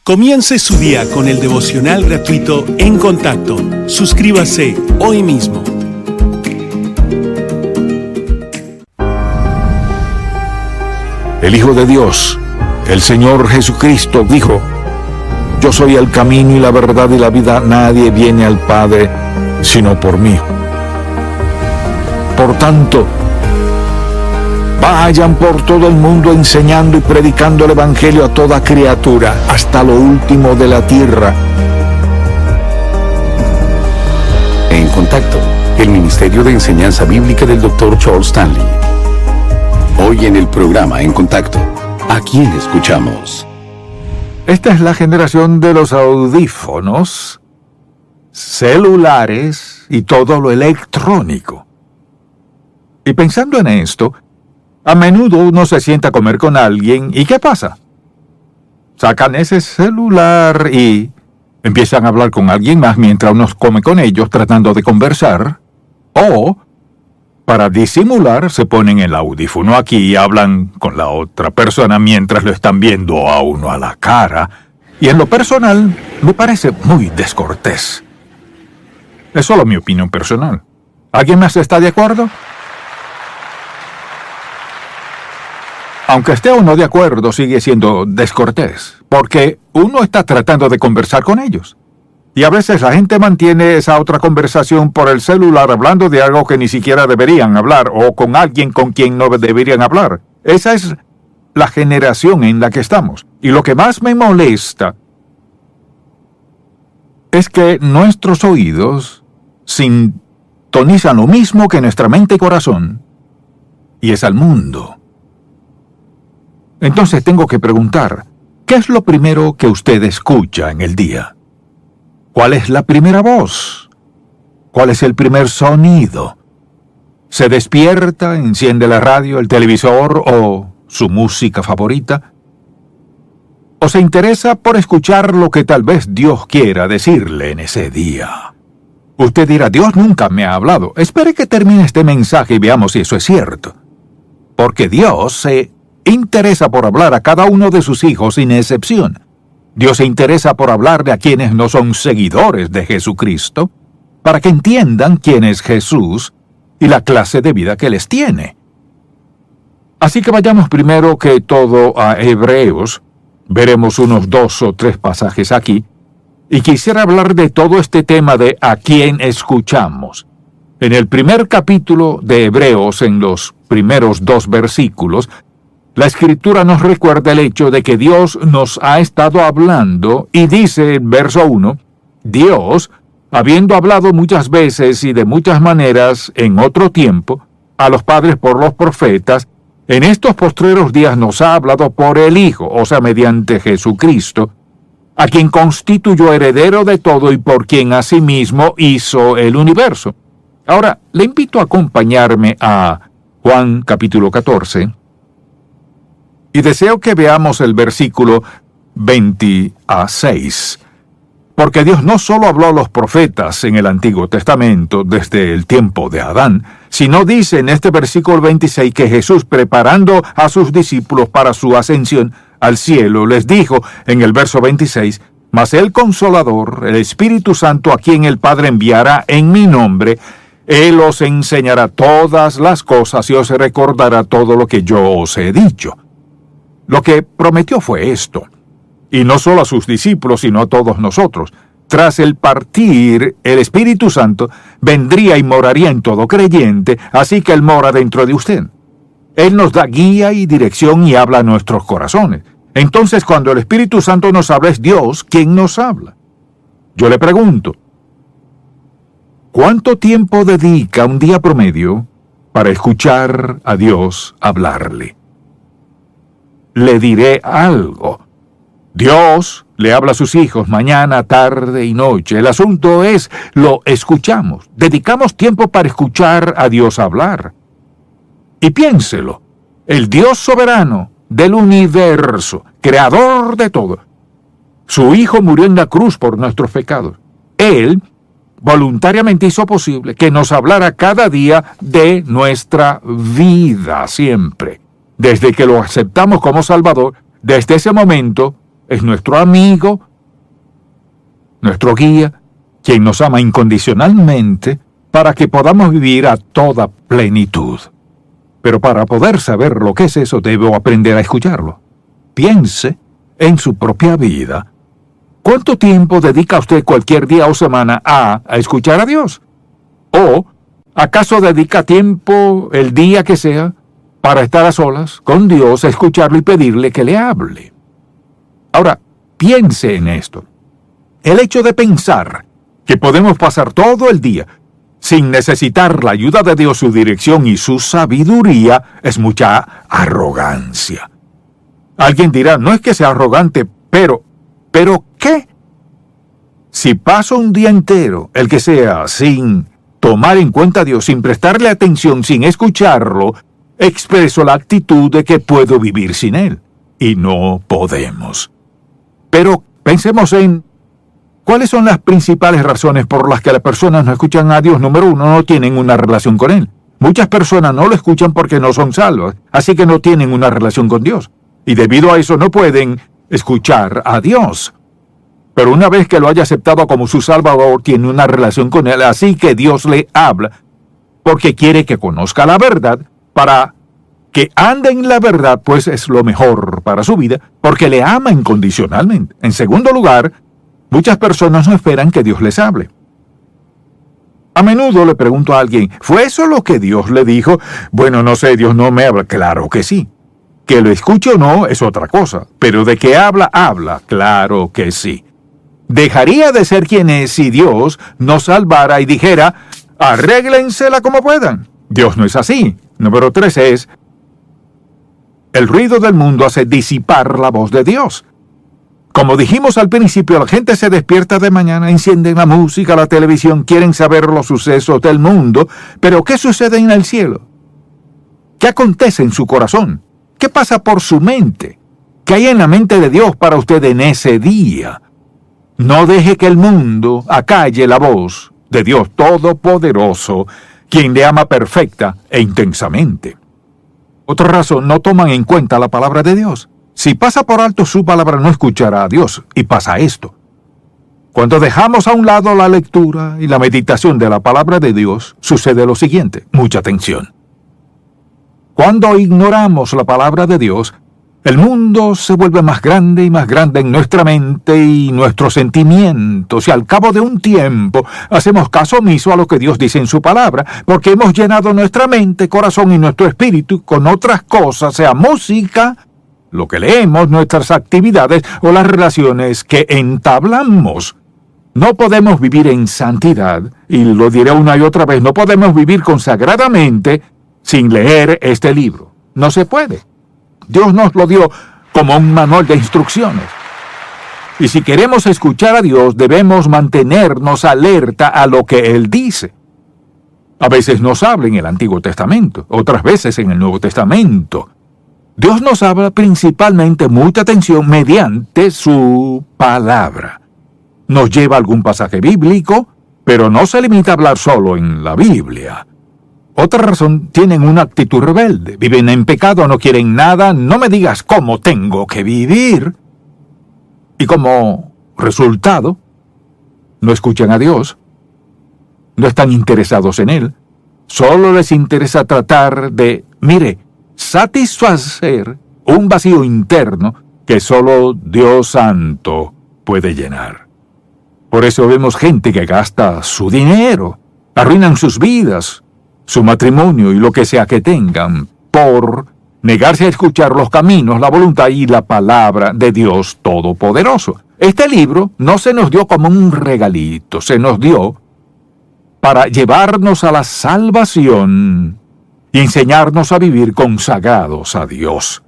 Comience su día con el devocional gratuito En Contacto. Suscríbase hoy mismo. El Hijo de Dios, el Señor Jesucristo, dijo: Yo soy el camino y la verdad y la vida. Nadie viene al Padre sino por mí. Por tanto, vayan por todo el mundo enseñando y predicando el Evangelio a toda criatura, hasta lo último de la tierra. En Contacto, el Ministerio de Enseñanza Bíblica del Dr. Charles Stanley. Hoy en el programa En Contacto, ¿a quién escuchamos? Esta es la generación de los audífonos, celulares y todo lo electrónico. Y pensando en esto, a menudo uno se sienta a comer con alguien y ¿qué pasa? Sacan ese celular y empiezan a hablar con alguien más mientras uno come con ellos tratando de conversar. O, para disimular, se ponen el audífono aquí y hablan con la otra persona mientras lo están viendo a uno a la cara. Y en lo personal, me parece muy descortés. Es solo mi opinión personal. ¿Alguien más está de acuerdo? Aunque esté o no de acuerdo, sigue siendo descortés, porque uno está tratando de conversar con ellos. Y a veces la gente mantiene esa otra conversación por el celular hablando de algo que ni siquiera deberían hablar, o con alguien con quien no deberían hablar. Esa es la generación en la que estamos. Y lo que más me molesta es que nuestros oídos sintonizan lo mismo que nuestra mente y corazón, y es al mundo. Entonces tengo que preguntar, ¿qué es lo primero que usted escucha en el día? ¿Cuál es la primera voz? ¿Cuál es el primer sonido? ¿Se despierta, enciende la radio, el televisor o su música favorita? ¿O se interesa por escuchar lo que tal vez Dios quiera decirle en ese día? Usted dirá, Dios nunca me ha hablado. Espere que termine este mensaje y veamos si eso es cierto. Porque Dios se interesa por hablar a cada uno de sus hijos sin excepción. Dios se interesa por hablarle a quienes no son seguidores de Jesucristo, para que entiendan quién es Jesús y la clase de vida que les tiene. Así que vayamos primero que todo a Hebreos. Veremos unos 2 o 3 pasajes aquí, y quisiera hablar de todo este tema de a quién escuchamos. En el primer capítulo de Hebreos, en los primeros 2 versículos, la Escritura nos recuerda el hecho de que Dios nos ha estado hablando y dice en verso 1, Dios, habiendo hablado muchas veces y de muchas maneras en otro tiempo, a los padres por los profetas, en estos postreros días nos ha hablado por el Hijo, o sea, mediante Jesucristo, a quien constituyó heredero de todo y por quien asimismo hizo el universo. Ahora, le invito a acompañarme a Juan capítulo 14, y deseo que veamos el versículo 26. Porque Dios no solo habló a los profetas en el Antiguo Testamento desde el tiempo de Adán, sino dice en este versículo 26 que Jesús, preparando a sus discípulos para su ascensión al cielo, les dijo en el verso 26, mas el Consolador, el Espíritu Santo, a quien el Padre enviará en mi nombre, Él os enseñará todas las cosas y os recordará todo lo que yo os he dicho. Lo que prometió fue esto, y no solo a sus discípulos, sino a todos nosotros. Tras el partir, el Espíritu Santo vendría y moraría en todo creyente, así que Él mora dentro de usted. Él nos da guía y dirección y habla a nuestros corazones. Entonces, cuando el Espíritu Santo nos habla, es Dios quien nos habla. Yo le pregunto, ¿cuánto tiempo dedica un día promedio para escuchar a Dios hablarle? Le diré algo. Dios le habla a sus hijos mañana, tarde y noche. El asunto es, lo escuchamos. Dedicamos tiempo para escuchar a Dios hablar. Y piénselo, el Dios soberano del universo, creador de todo, su Hijo murió en la cruz por nuestros pecados. Él voluntariamente hizo posible que nos hablara cada día de nuestra vida siempre. Desde que lo aceptamos como Salvador, desde ese momento, es nuestro amigo, nuestro guía, quien nos ama incondicionalmente para que podamos vivir a toda plenitud. Pero para poder saber lo que es eso, debo aprender a escucharlo. Piense en su propia vida. ¿Cuánto tiempo dedica usted cualquier día o semana a escuchar a Dios? ¿O acaso dedica tiempo, el día que sea, para estar a solas con Dios, a escucharlo y pedirle que le hable? Ahora, piense en esto. El hecho de pensar que podemos pasar todo el día sin necesitar la ayuda de Dios, su dirección y su sabiduría, es mucha arrogancia. Alguien dirá, no es que sea arrogante, ¿pero qué? Si paso un día entero, el que sea, sin tomar en cuenta a Dios, sin prestarle atención, sin escucharlo, expreso la actitud de que puedo vivir sin Él. Y no podemos. Pero pensemos en ¿cuáles son las principales razones por las que las personas no escuchan a Dios? Número uno, no tienen una relación con Él. Muchas personas no lo escuchan porque no son salvas, así que no tienen una relación con Dios. Y debido a eso no pueden escuchar a Dios. Pero una vez que lo haya aceptado como su Salvador, tiene una relación con Él, así que Dios le habla, porque quiere que conozca la verdad, para que ande en la verdad, pues es lo mejor para su vida, porque le ama incondicionalmente. En segundo lugar, muchas personas no esperan que Dios les hable. A menudo le pregunto a alguien, ¿fue eso lo que Dios le dijo? Bueno, no sé, Dios no me habla. Claro que sí. Que lo escuche o no es otra cosa, pero de que habla, claro que sí. Dejaría de ser quien es si Dios nos salvara y dijera, arréglensela como puedan. Dios no es así. Número 3 es, el ruido del mundo hace disipar la voz de Dios. Como dijimos al principio, la gente se despierta de mañana, encienden la música, la televisión, quieren saber los sucesos del mundo, pero ¿qué sucede en el cielo? ¿Qué acontece en su corazón? ¿Qué pasa por su mente? ¿Qué hay en la mente de Dios para usted en ese día? No deje que el mundo acalle la voz de Dios Todopoderoso, quien le ama perfecta e intensamente. Otra razón, no toman en cuenta la palabra de Dios. Si pasa por alto su palabra, no escuchará a Dios. Y pasa esto. Cuando dejamos a un lado la lectura y la meditación de la palabra de Dios, sucede lo siguiente. Mucha atención. Cuando ignoramos la palabra de Dios, el mundo se vuelve más grande y más grande en nuestra mente y nuestros sentimientos, y al cabo de un tiempo hacemos caso omiso a lo que Dios dice en su palabra, porque hemos llenado nuestra mente, corazón y nuestro espíritu con otras cosas, sea música, lo que leemos, nuestras actividades o las relaciones que entablamos. No podemos vivir en santidad, y lo diré una y otra vez, no podemos vivir consagradamente sin leer este libro. No se puede. Dios nos lo dio como un manual de instrucciones. Y si queremos escuchar a Dios, debemos mantenernos alerta a lo que Él dice. A veces nos habla en el Antiguo Testamento, otras veces en el Nuevo Testamento. Dios nos habla principalmente, mucha atención, mediante su palabra. Nos lleva a algún pasaje bíblico, pero no se limita a hablar solo en la Biblia. Otra razón, tienen una actitud rebelde, viven en pecado, no quieren nada, no me digas cómo tengo que vivir. Y como resultado, no escuchan a Dios, no están interesados en Él, solo les interesa tratar de, satisfacer un vacío interno que solo Dios Santo puede llenar. Por eso vemos gente que gasta su dinero, arruinan sus vidas, su matrimonio y lo que sea que tengan, por negarse a escuchar los caminos, la voluntad y la palabra de Dios Todopoderoso. Este libro no se nos dio como un regalito, se nos dio para llevarnos a la salvación y enseñarnos a vivir consagrados a Dios.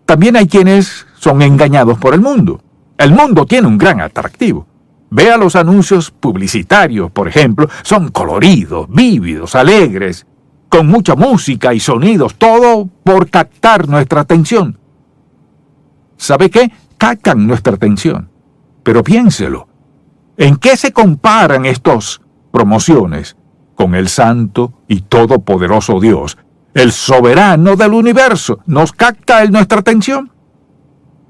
También hay quienes son engañados por el mundo. El mundo tiene un gran atractivo. Vea los anuncios publicitarios, por ejemplo, son coloridos, vívidos, alegres, con mucha música y sonidos, todo por captar nuestra atención. ¿Sabe qué? Captan nuestra atención. Pero piénselo, ¿en qué se comparan estas promociones con el Santo y Todopoderoso Dios, el soberano del universo? ¿Nos capta Él nuestra atención?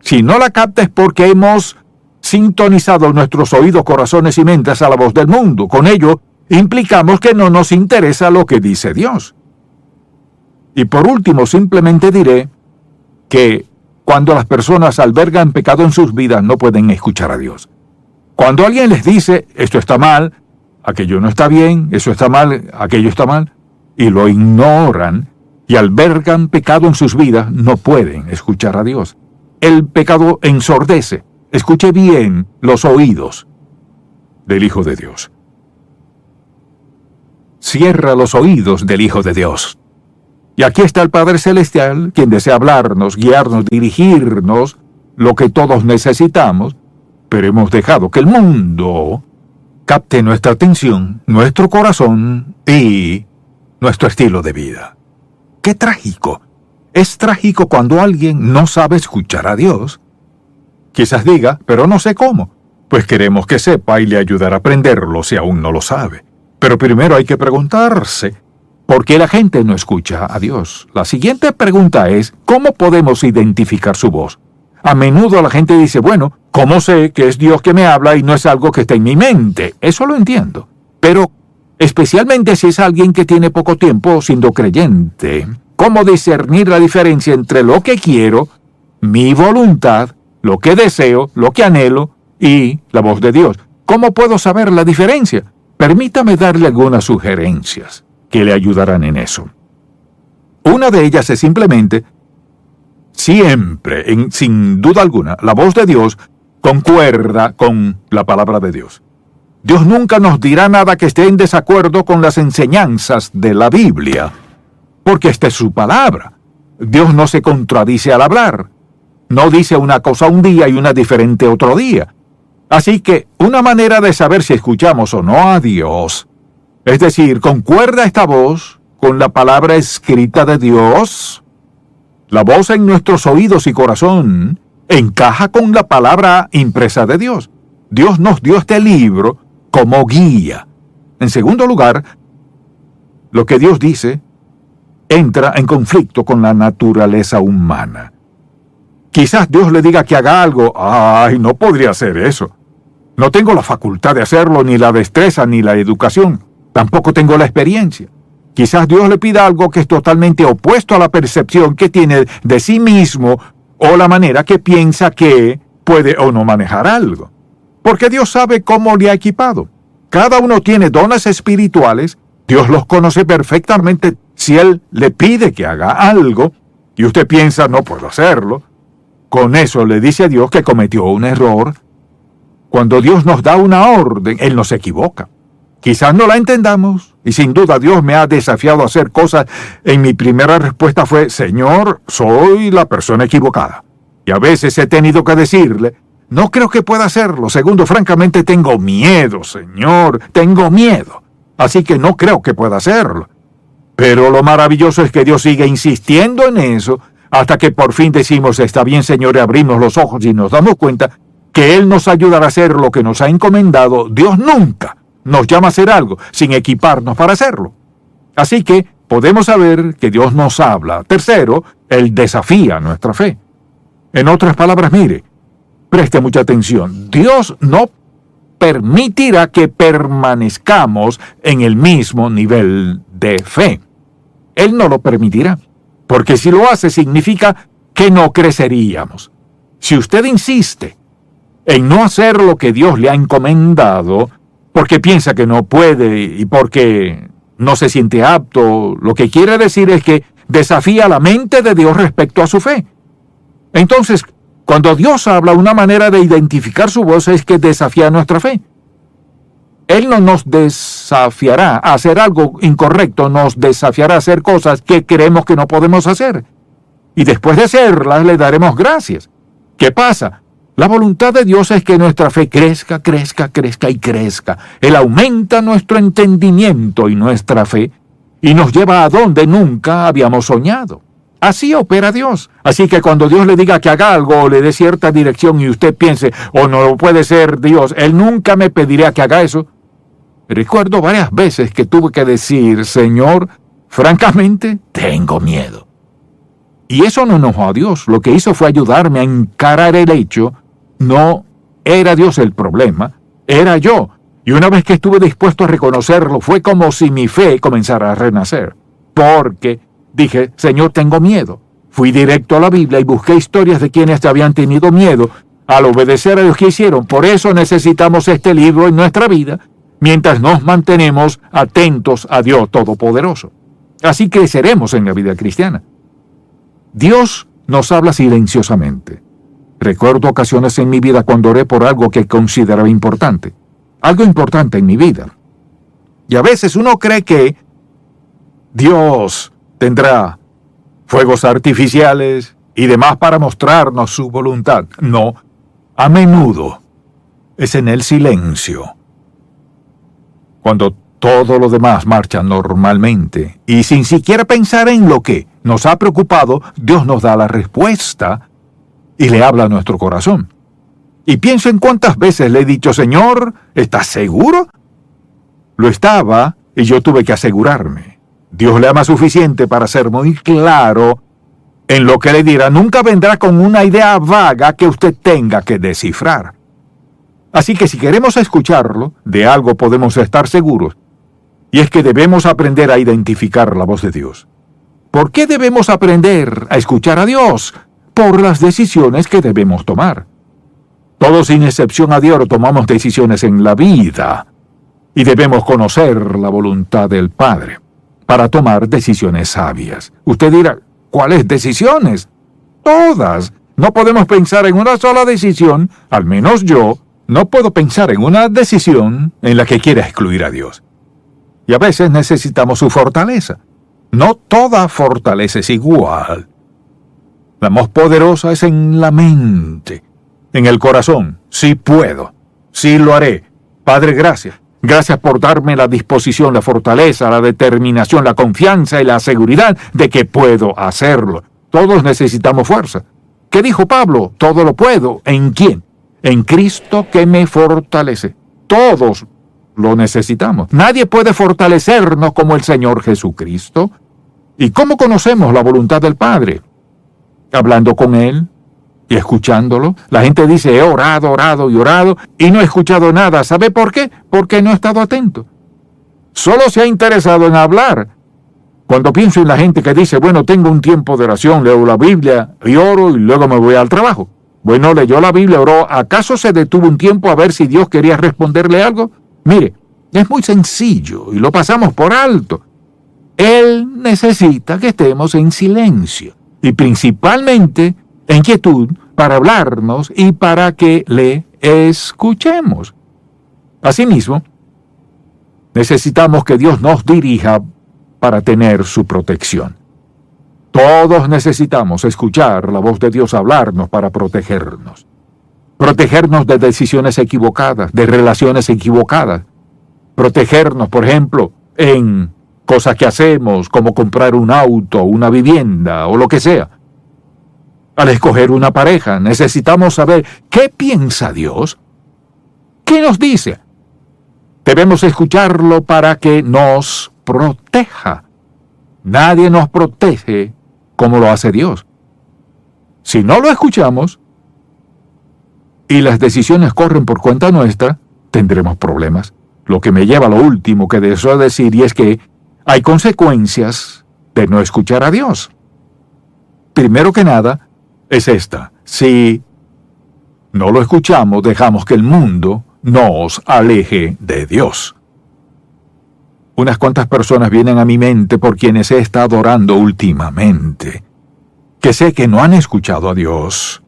Si no la capta es porque hemos sintonizado nuestros oídos, corazones y mentes a la voz del mundo. Con ello, implicamos que no nos interesa lo que dice Dios. Y por último, simplemente diré que cuando las personas albergan pecado en sus vidas, no pueden escuchar a Dios. Cuando alguien les dice, esto está mal, aquello no está bien, eso está mal, aquello está mal, y lo ignoran y albergan pecado en sus vidas, no pueden escuchar a Dios. El pecado ensordece. Escuche bien los oídos del Hijo de Dios. Cierra los oídos del Hijo de Dios. Y aquí está el Padre Celestial, quien desea hablarnos, guiarnos, dirigirnos, lo que todos necesitamos, pero hemos dejado que el mundo capte nuestra atención, nuestro corazón y nuestro estilo de vida. ¡Qué trágico! Es trágico cuando alguien no sabe escuchar a Dios. Quizás diga, pero no sé cómo. Pues queremos que sepa y le ayudará a aprenderlo si aún no lo sabe. Pero primero hay que preguntarse, ¿por qué la gente no escucha a Dios? La siguiente pregunta es, ¿cómo podemos identificar su voz? A menudo la gente dice, bueno, ¿cómo sé que es Dios que me habla y no es algo que está en mi mente? Eso lo entiendo. Pero, especialmente si es alguien que tiene poco tiempo siendo creyente, ¿cómo discernir la diferencia entre lo que quiero, mi voluntad, lo que deseo, lo que anhelo y la voz de Dios? ¿Cómo puedo saber la diferencia? Permítame darle algunas sugerencias que le ayudarán en eso. Una de ellas es simplemente, siempre, sin duda alguna, la voz de Dios concuerda con la palabra de Dios. Dios nunca nos dirá nada que esté en desacuerdo con las enseñanzas de la Biblia, porque esta es su palabra. Dios no se contradice al hablar. No dice una cosa un día y una diferente otro día. Así que una manera de saber si escuchamos o no a Dios, es decir, ¿concuerda esta voz con la palabra escrita de Dios? La voz en nuestros oídos y corazón encaja con la palabra impresa de Dios. Dios nos dio este libro como guía. En segundo lugar, lo que Dios dice entra en conflicto con la naturaleza humana. Quizás Dios le diga que haga algo. ¡Ay, no podría hacer eso! No tengo la facultad de hacerlo, ni la destreza, ni la educación. Tampoco tengo la experiencia. Quizás Dios le pida algo que es totalmente opuesto a la percepción que tiene de sí mismo o la manera que piensa que puede o no manejar algo. Porque Dios sabe cómo le ha equipado. Cada uno tiene dones espirituales. Dios los conoce perfectamente. Si Él le pide que haga algo y usted piensa, no puedo hacerlo, con eso le dice a Dios que cometió un error. Cuando Dios nos da una orden, Él no se equivoca. Quizás no la entendamos, y sin duda Dios me ha desafiado a hacer cosas. En mi primera respuesta fue, Señor, soy la persona equivocada. Y a veces he tenido que decirle, no creo que pueda hacerlo. Segundo, francamente tengo miedo, Señor, tengo miedo. Así que no creo que pueda hacerlo. Pero lo maravilloso es que Dios sigue insistiendo en eso, hasta que por fin decimos, está bien, Señor, y abrimos los ojos y nos damos cuenta que Él nos ayudará a hacer lo que nos ha encomendado. Dios nunca nos llama a hacer algo sin equiparnos para hacerlo. Así que podemos saber que Dios nos habla. Tercero, Él desafía nuestra fe. En otras palabras, mire, preste mucha atención. Dios no permitirá que permanezcamos en el mismo nivel de fe. Él no lo permitirá, porque si lo hace significa que no creceríamos. Si usted insiste en no hacer lo que Dios le ha encomendado, porque piensa que no puede y porque no se siente apto, lo que quiere decir es que desafía la mente de Dios respecto a su fe. Entonces, cuando Dios habla, una manera de identificar su voz es que desafía nuestra fe. Él no nos desafiará a hacer algo incorrecto, nos desafiará a hacer cosas que creemos que no podemos hacer. Y después de hacerlas, le daremos gracias. ¿Qué pasa? La voluntad de Dios es que nuestra fe crezca, crezca, crezca y crezca. Él aumenta nuestro entendimiento y nuestra fe y nos lleva a donde nunca habíamos soñado. Así opera Dios. Así que cuando Dios le diga que haga algo o le dé cierta dirección y usted piense, no puede ser Dios, Él nunca me pedirá que haga eso. Recuerdo varias veces que tuve que decir, Señor, francamente, tengo miedo. Y eso no enojó a Dios. Lo que hizo fue ayudarme a encarar el hecho. No era Dios el problema, era yo. Y una vez que estuve dispuesto a reconocerlo, fue como si mi fe comenzara a renacer. Porque dije, Señor, tengo miedo. Fui directo a la Biblia y busqué historias de quienes habían tenido miedo al obedecer a Dios que hicieron. Por eso necesitamos este libro en nuestra vida, mientras nos mantenemos atentos a Dios Todopoderoso. Así creceremos en la vida cristiana. Dios nos habla silenciosamente. Recuerdo ocasiones en mi vida cuando oré por algo que consideraba importante. Algo importante en mi vida. Y a veces uno cree que Dios tendrá fuegos artificiales y demás para mostrarnos su voluntad. No, a menudo es en el silencio. Cuando todo lo demás marcha normalmente y sin siquiera pensar en lo que nos ha preocupado, Dios nos da la respuesta y le habla a nuestro corazón. Y pienso en cuántas veces le he dicho, Señor, ¿estás seguro? Lo estaba y yo tuve que asegurarme. Dios le ama suficiente para ser muy claro en lo que le dirá. Nunca vendrá con una idea vaga que usted tenga que descifrar. Así que si queremos escucharlo, de algo podemos estar seguros. Y es que debemos aprender a identificar la voz de Dios. ¿Por qué debemos aprender a escuchar a Dios? Por las decisiones que debemos tomar. Todos sin excepción a Dios tomamos decisiones en la vida. Y debemos conocer la voluntad del Padre para tomar decisiones sabias. Usted dirá, ¿cuáles decisiones? Todas. No podemos pensar en una sola decisión, al menos yo, no puedo pensar en una decisión en la que quiera excluir a Dios. Y a veces necesitamos su fortaleza. No toda fortaleza es igual. La más poderosa es en la mente, en el corazón. Sí puedo, sí lo haré. Padre, gracias. Gracias por darme la disposición, la fortaleza, la determinación, la confianza y la seguridad de que puedo hacerlo. Todos necesitamos fuerza. ¿Qué dijo Pablo? Todo lo puedo. ¿En quién? En Cristo que me fortalece. Todos lo necesitamos. Nadie puede fortalecernos como el Señor Jesucristo. ¿Y cómo conocemos la voluntad del Padre? Hablando con Él y escuchándolo. La gente dice, he orado, orado y orado y no he escuchado nada. ¿Sabe por qué? Porque no he estado atento. Solo se ha interesado en hablar. Cuando pienso en la gente que dice, bueno, tengo un tiempo de oración, leo la Biblia y oro y luego me voy al trabajo. Bueno, leyó la Biblia, oró. ¿Acaso se detuvo un tiempo a ver si Dios quería responderle algo? Mire, es muy sencillo y lo pasamos por alto. Él necesita que estemos en silencio y principalmente en quietud para hablarnos y para que le escuchemos. Asimismo, necesitamos que Dios nos dirija para tener su protección. Todos necesitamos escuchar la voz de Dios hablarnos para protegernos. Protegernos de decisiones equivocadas, de relaciones equivocadas. Protegernos, por ejemplo, en cosas que hacemos, como comprar un auto, una vivienda o lo que sea. Al escoger una pareja, necesitamos saber qué piensa Dios, qué nos dice. Debemos escucharlo para que nos proteja. Nadie nos protege como lo hace Dios. Si no lo escuchamos y las decisiones corren por cuenta nuestra, tendremos problemas. Lo que me lleva a lo último que deseo decir, y es que hay consecuencias de no escuchar a Dios. Primero que nada, es esta. Si no lo escuchamos, dejamos que el mundo nos aleje de Dios. Unas cuantas personas vienen a mi mente por quienes he estado orando últimamente, que sé que no han escuchado a Dios.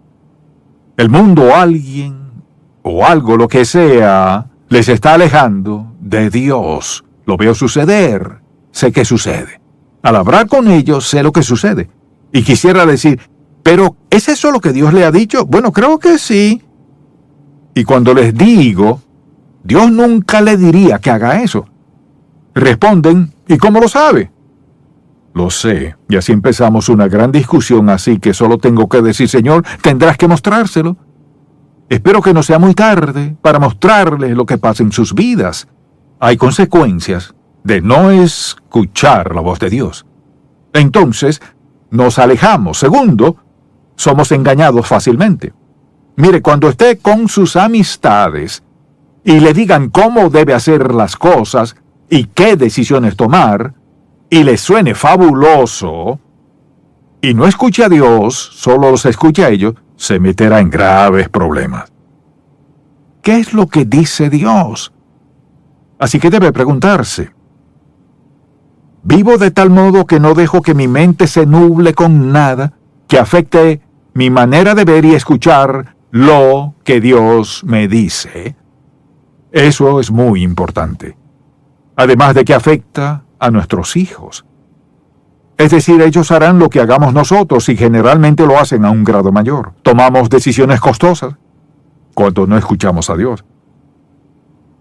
El mundo o alguien o algo, lo que sea, les está alejando de Dios. Lo veo suceder. Sé que sucede. Al hablar con ellos, sé lo que sucede. Y quisiera decir, ¿pero es eso lo que Dios le ha dicho? Bueno, creo que sí. Y cuando les digo, Dios nunca le diría que haga eso. Responden, ¿y cómo lo sabe? Lo sé, y así empezamos una gran discusión, así que solo tengo que decir, Señor, tendrás que mostrárselo. Espero que no sea muy tarde para mostrarles lo que pasa en sus vidas. Hay consecuencias de no escuchar la voz de Dios. Entonces, nos alejamos. Segundo, somos engañados fácilmente. Mire, cuando esté con sus amistades y le digan cómo debe hacer las cosas y qué decisiones tomar, y les suene fabuloso, y no escuche a Dios, solo los escuche a ellos, se meterá en graves problemas. ¿Qué es lo que dice Dios? Así que debe preguntarse, ¿vivo de tal modo que no dejo que mi mente se nuble con nada que afecte mi manera de ver y escuchar lo que Dios me dice? Eso es muy importante. Además de que afecta a nuestros hijos. Es decir, ellos harán lo que hagamos nosotros y generalmente lo hacen a un grado mayor. Tomamos decisiones costosas cuando no escuchamos a Dios.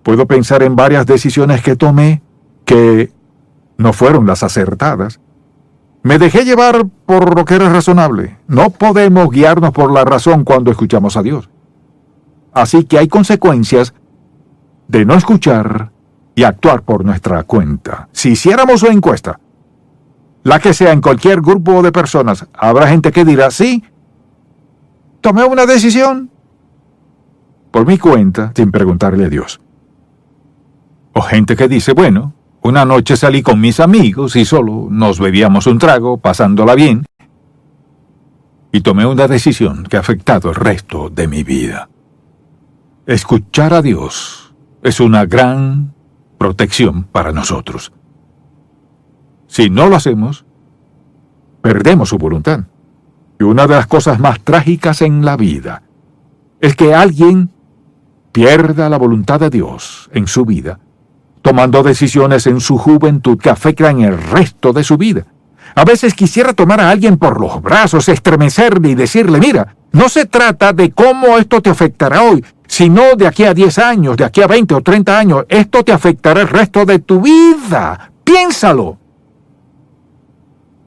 Puedo pensar en varias decisiones que tomé que no fueron las acertadas. Me dejé llevar por lo que era razonable. No podemos guiarnos por la razón cuando escuchamos a Dios. Así que hay consecuencias de no escuchar y actuar por nuestra cuenta. Si hiciéramos una encuesta, la que sea en cualquier grupo de personas, habrá gente que dirá, sí, tomé una decisión por mi cuenta sin preguntarle a Dios. O gente que dice, bueno, una noche salí con mis amigos y solo nos bebíamos un trago, pasándola bien, y tomé una decisión que ha afectado el resto de mi vida. Escuchar a Dios es una gran protección para nosotros. Si no lo hacemos, perdemos su voluntad. Y una de las cosas más trágicas en la vida es que alguien pierda la voluntad de Dios en su vida, tomando decisiones en su juventud que afectan el resto de su vida. A veces quisiera tomar a alguien por los brazos, estremecerle y decirle, mira, no se trata de cómo esto te afectará hoy, sino de aquí a 10 años, de aquí a 20 o 30 años, esto te afectará el resto de tu vida. Piénsalo.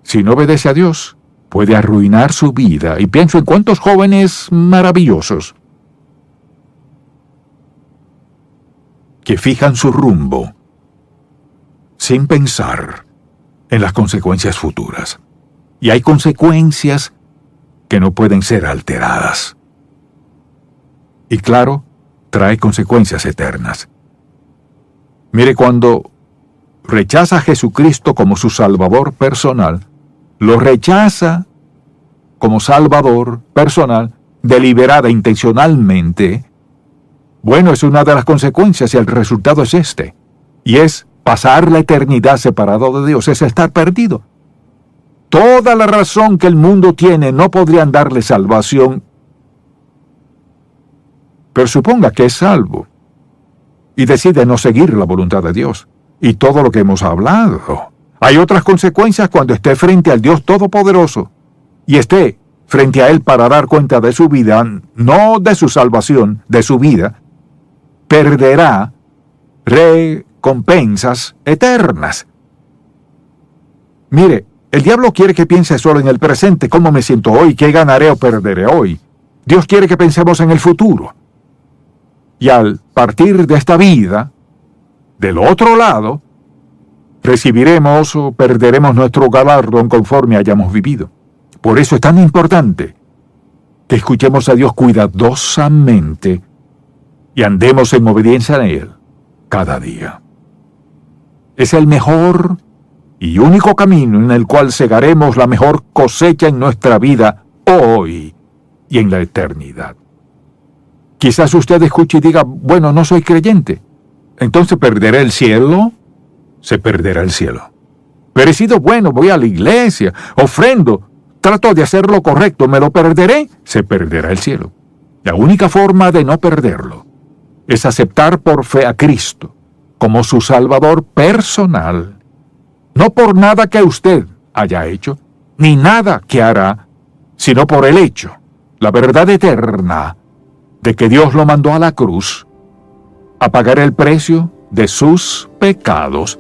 Si no obedece a Dios, puede arruinar su vida. Y pienso en cuántos jóvenes maravillosos que fijan su rumbo sin pensar en las consecuencias futuras. Y hay consecuencias que no pueden ser alteradas. Y claro, trae consecuencias eternas. Mire, cuando rechaza a Jesucristo como su Salvador personal, lo rechaza como Salvador personal, deliberada, intencionalmente, bueno, es una de las consecuencias y el resultado es este. Y es pasar la eternidad separado de Dios, es estar perdido. Toda la razón que el mundo tiene no podrían darle salvación. Pero suponga que es salvo y decide no seguir la voluntad de Dios y todo lo que hemos hablado. Hay otras consecuencias cuando esté frente al Dios Todopoderoso y esté frente a Él para dar cuenta de su vida, no de su salvación, de su vida. Perderá recompensas eternas. Mire, el diablo quiere que piense solo en el presente, cómo me siento hoy, qué ganaré o perderé hoy. Dios quiere que pensemos en el futuro. Y al partir de esta vida, del otro lado, recibiremos o perderemos nuestro galardón conforme hayamos vivido. Por eso es tan importante que escuchemos a Dios cuidadosamente y andemos en obediencia a Él cada día. Es el mejor y único camino en el cual segaremos la mejor cosecha en nuestra vida hoy y en la eternidad. Quizás usted escuche y diga, bueno, no soy creyente, entonces perderé el cielo. Se perderá el cielo. Pero he sido bueno, voy a la iglesia, ofrendo, trato de hacer lo correcto, ¿me lo perderé? Se perderá el cielo. La única forma de no perderlo es aceptar por fe a Cristo como su Salvador personal, no por nada que usted haya hecho, ni nada que hará, sino por el hecho, la verdad eterna, de que Dios lo mandó a la cruz a pagar el precio de sus pecados,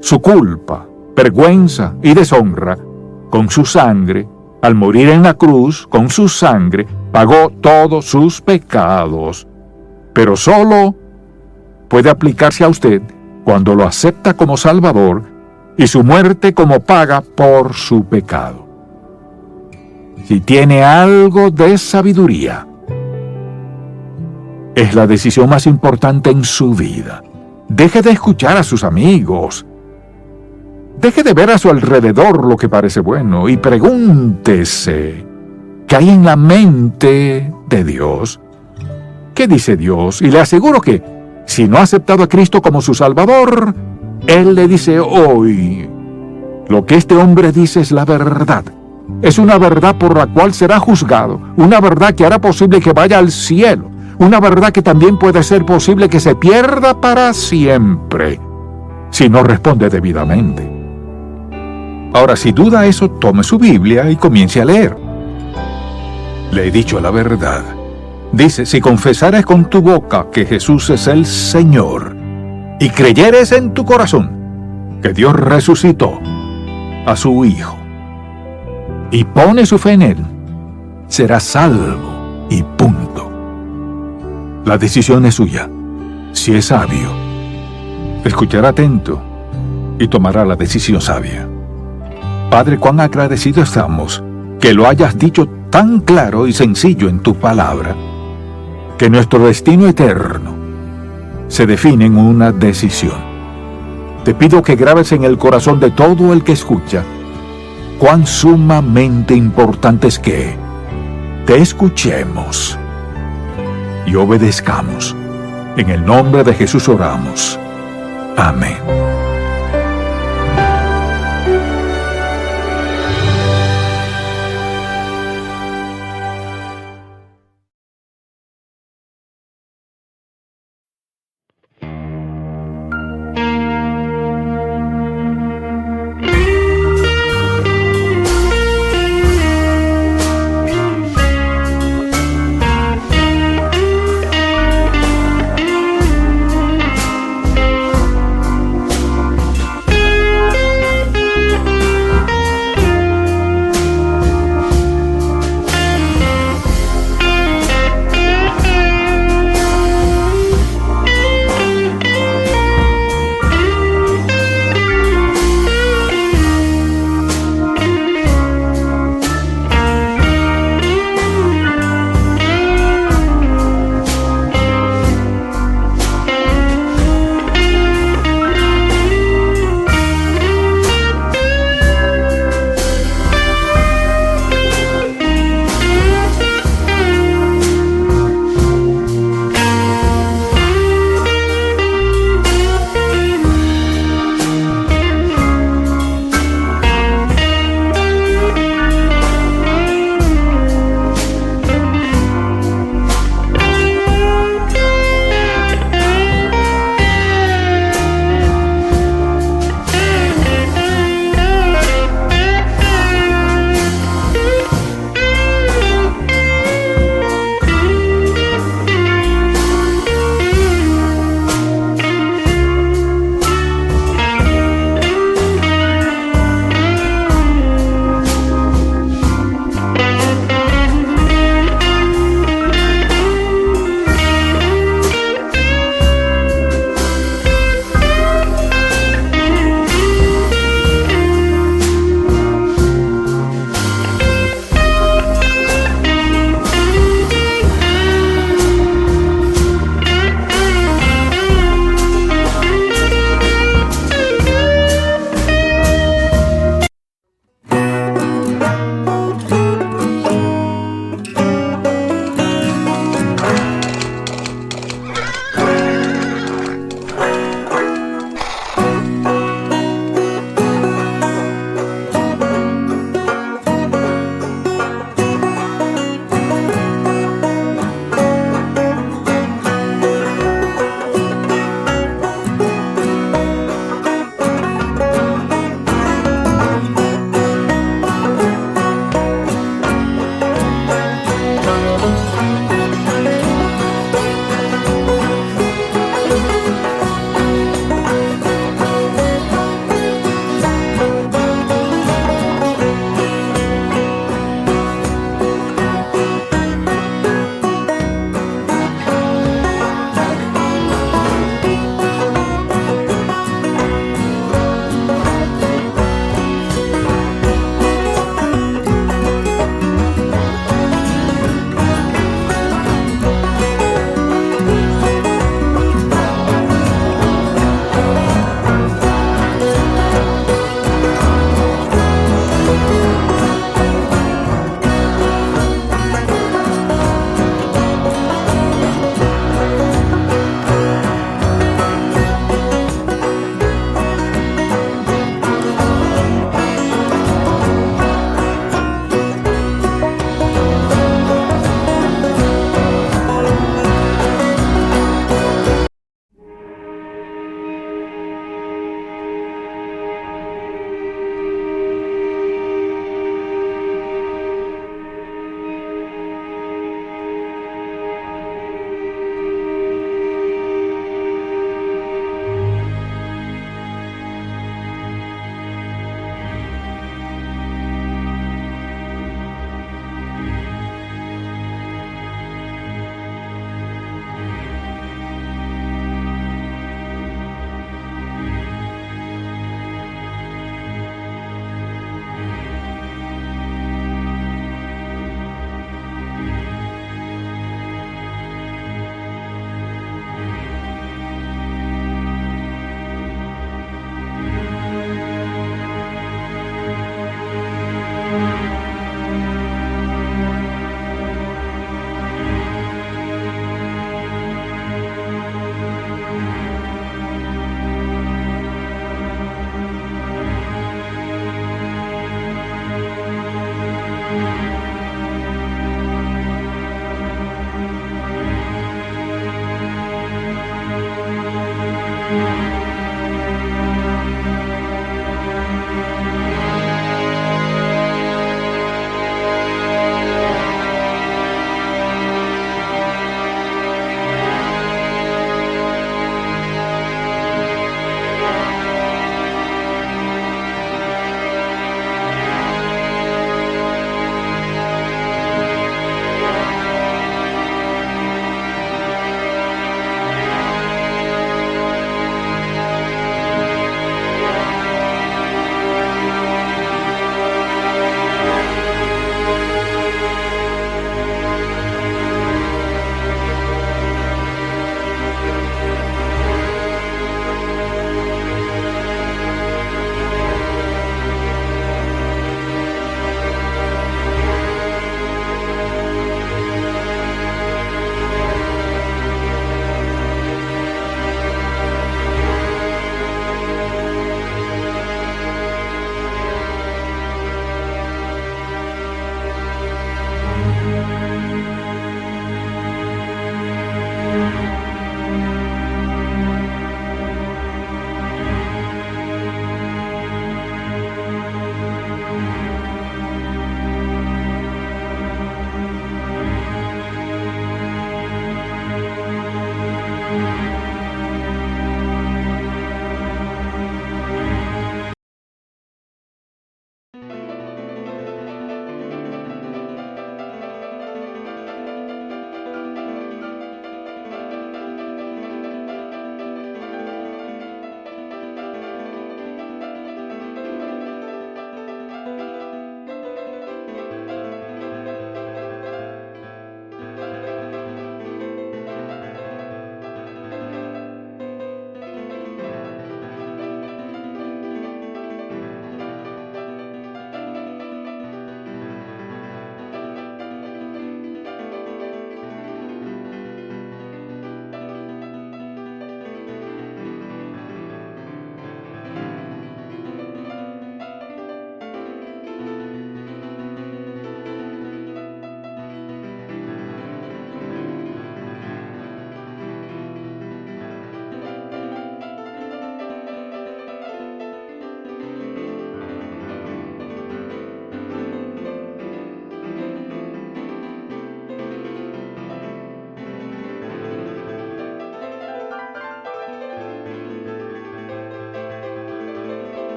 su culpa, vergüenza y deshonra, con su sangre, al morir en la cruz, con su sangre, pagó todos sus pecados. Pero solo puede aplicarse a usted cuando lo acepta como Salvador y su muerte como paga por su pecado. si tiene algo de sabiduría, es la decisión más importante en su vida. Deje de escuchar a sus amigos. Deje de ver a su alrededor lo que parece bueno y pregúntese, ¿qué hay en la mente de Dios? ¿Qué dice Dios? Y le aseguro que, si no ha aceptado a Cristo como su Salvador, Él le dice hoy, lo que este hombre dice es la verdad. Es una verdad por la cual será juzgado, una verdad que hará posible que vaya al cielo, una verdad que también puede ser posible que se pierda para siempre, si no responde debidamente. Ahora, si duda eso, tome su Biblia y comience a leer. Le he dicho la verdad. Dice, si confesares con tu boca que Jesús es el Señor y creyeres en tu corazón que Dios resucitó a su Hijo y pone su fe en Él, serás salvo y punto. La decisión es suya. Si es sabio, escuchará atento y tomará la decisión sabia. Padre, cuán agradecidos estamos que lo hayas dicho tan claro y sencillo en tu palabra, que nuestro destino eterno se define en una decisión. Te pido que grabes en el corazón de todo el que escucha cuán sumamente importante es que te escuchemos y obedezcamos. En el nombre de Jesús oramos. Amén.